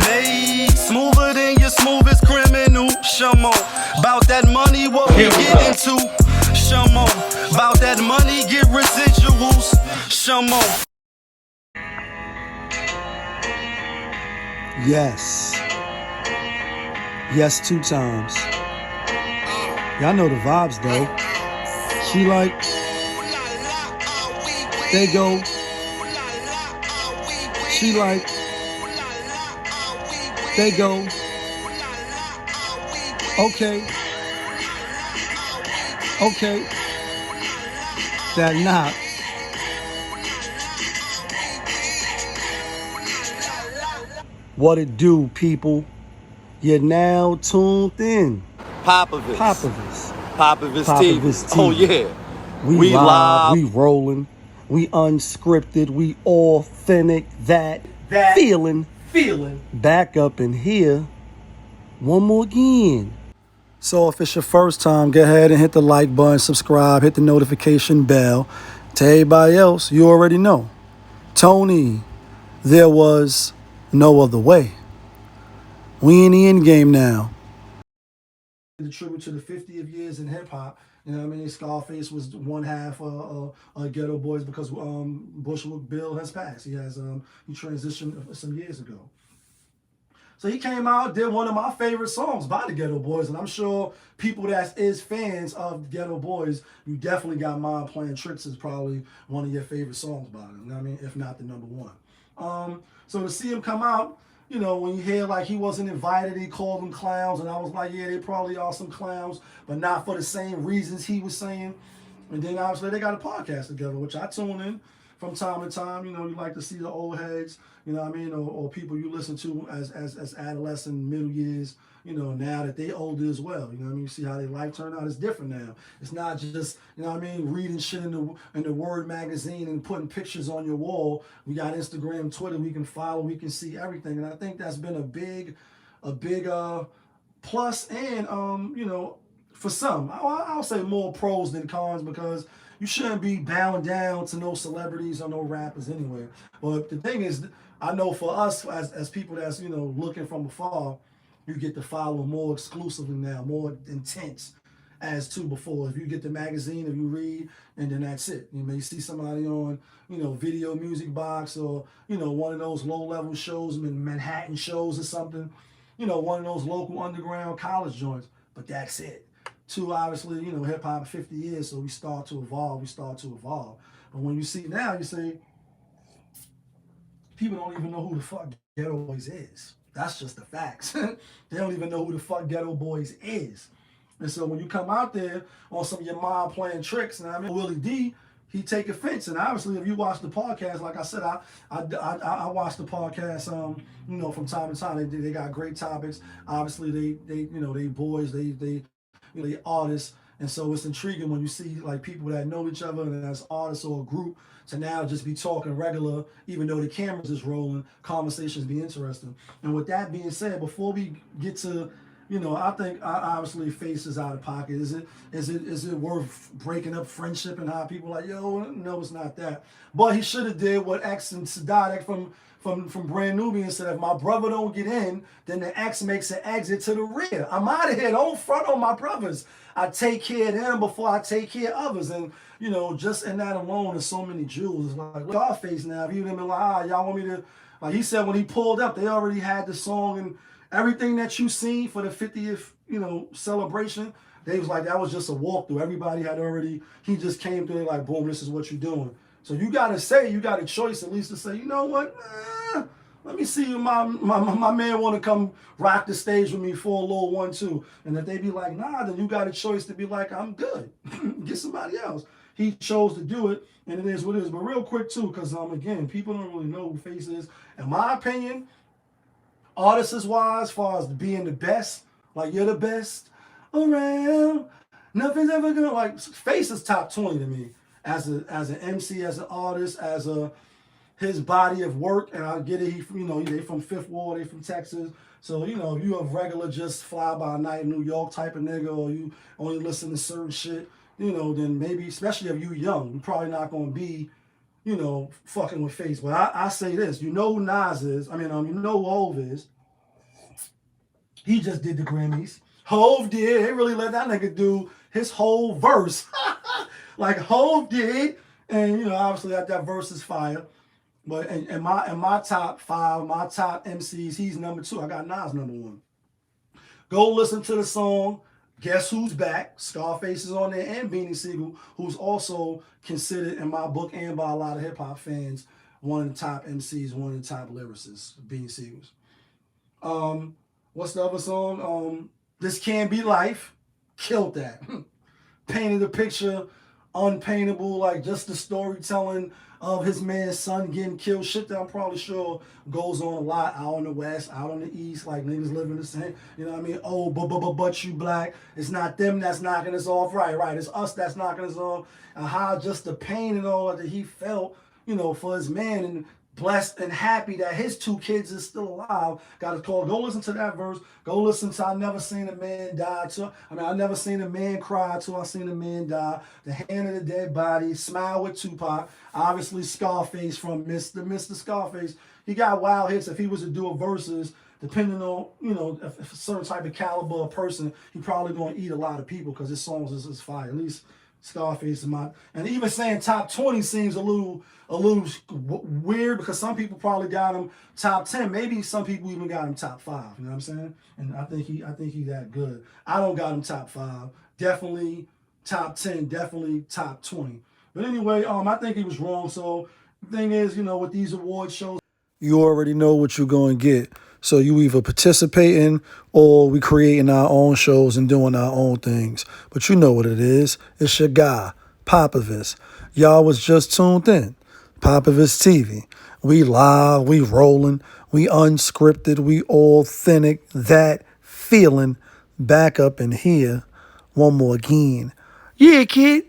Made smoother than your smoothest criminal. Shamo, about that money, what we get into. Shamo, about that money, get residuals. Shamo. Yes. Yes, 2 times. Y'all know the vibes though. She like, they go. She like, they go. Okay. Okay. That knock. What it do, people? You're now tuned in. Popovich. Popovich TV. Oh yeah. We live, we rolling, we unscripted, we authentic, that feeling back up in here one more again. So if it's your first time, go ahead and hit the like button, subscribe, hit the notification bell. To everybody else, you already know. Tony, there was no other way. We in the end game now. The tribute to the 50th years in hip hop. You know what I mean? ScarFace was one half Ghetto Boys because Bushwick Bill has passed. He transitioned some years ago. So he came out, did one of my favorite songs by the Ghetto Boys, and I'm sure people that is fans of Ghetto Boys, you definitely got Mind Playing Tricks is probably one of your favorite songs by them. You know what I mean? If not the number one. So to see him come out, you know, when you hear like he wasn't invited, he called them clowns, and I was like, yeah, they probably are some clowns, but not for the same reasons he was saying. And then obviously they got a podcast together, which I tune in from time to time. You know, you like to see the old heads, you know what I mean, or people you listen to as adolescent, middle years, you know, now that they older as well. You know what I mean? You see how their life turned out. It's different now. It's not just, you know what I mean, reading shit in the Word magazine and putting pictures on your wall. We got Instagram, Twitter, we can follow, we can see everything. And I think that's been a big plus, and you know, for some, I'll say more pros than cons, because you shouldn't be bound down to no celebrities or no rappers anywhere. But the thing is, I know for us as people that's, you know, looking from afar, you get to follow more exclusively now, more intense as to before. If you get the magazine, if you read, and then that's it. You may see somebody on, you know, Video Music Box, or, you know, one of those low-level shows, Manhattan shows or something, you know, one of those local underground college joints, but that's it. To obviously, you know, hip-hop 50 years, so we start to evolve. But when you see now, you say, people don't even know who the fuck Ghetto Boys is. That's just the facts. They don't even know who the fuck Ghetto Boys is. And so when you come out there on some of your Mind Playing Tricks, and I mean, Willie D, he take offense. And obviously, if you watch the podcast, like I said, I watch the podcast, you know, from time to time. They got great topics. Obviously, they you know, they boys, they artists. And so it's intriguing when you see like people that know each other and as artists or a group to now just be talking regular, even though the cameras is rolling, conversations be interesting. And with that being said, before we get to, you know, I think obviously Face is out of pocket. Is it worth breaking up friendship and how people like, yo, no, it's not that. But he should have did what X and Sadat from Brand Nubian said, if my brother don't get in, then the X makes an exit to the rear. I'm out of here. Don't front on my brothers. I take care of them before I take care of others. And, you know, just in that alone, there's so many jewels. It's like, ScarFace now, if you didn't be like, y'all want me to, like he said when he pulled up, they already had the song and everything that you seen for the 50th, you know, celebration. They was like, that was just a walkthrough. Everybody had already, he just came through like, boom, this is what you're doing. So you got a choice at least to say, you know what, let me see if my man want to come rock the stage with me for a little 1-2. And if they be like, nah, then you got a choice to be like, I'm good. Get somebody else. He chose to do it, and it is what it is. But real quick, too, because, again, people don't really know who Face is. In my opinion, artist-wise, as far as being the best, like, you're the best around, nothing's ever gonna, like, Face is top 20 to me. As an MC, as an artist, as his body of work, and I get it. He, you know, they from Fifth Ward, they from Texas. So, you know, if you a regular just fly by night New York type of nigga, or you only listen to certain shit, you know, then maybe, especially if you young, you're probably not gonna be, you know, fucking with Face. But I say this, you know who Nas is. I mean, you know who Hov is. He just did the Grammys. Hove did. They really let that nigga do his whole verse. Like Hove did. And, you know, obviously that verse is fire. But in my top 5, my top MCs, he's number 2. I got Nas number 1. Go listen to the song Guess Who's Back. ScarFace is on there, and Beanie Sigel, who's also considered in my book and by a lot of hip-hop fans one of the top MCs, one of the top lyricists, Beanie Sigel's. What's the other song? This Can't Be Life. Killed that. Painted a picture unpaintable, like just the storytelling of his man's son getting killed. Shit that I'm probably sure goes on a lot out on the West, out on the East, like niggas living the same. You know what I mean? Oh, but you black. It's not them that's knocking us off. Right. It's us that's knocking us off. And how just the pain and all that he felt, you know, for his man, and blessed and happy that his 2 kids is still alive. Got a call. Go listen to that verse. Go listen to I Never Seen a Man Die. I never seen a man cry till I seen a man die. The Hand of the Dead Body. Smile with Tupac. Obviously ScarFace from Mr. ScarFace. He got wild hits. If he was to do a verses, depending on, you know, if a certain type of caliber of person, he probably going to eat a lot of people because his songs is fire. At least ScarFace is my, and even saying top 20 seems a little weird because some people probably got him top 10. Maybe some people even got him top 5. You know what I'm saying? And I think he that good. I don't got him top 5. Definitely top 10. Definitely top 20. But anyway, I think he was wrong. So the thing is, you know, with these award shows, you already know what you're going to get. So you either participating or we creating our own shows and doing our own things. But you know what it is. It's your guy, Popovich. Y'all was just tuned in. Popovich TV. We live, we rolling, we unscripted, we authentic. That feeling back up in here one more again. Yeah, kid.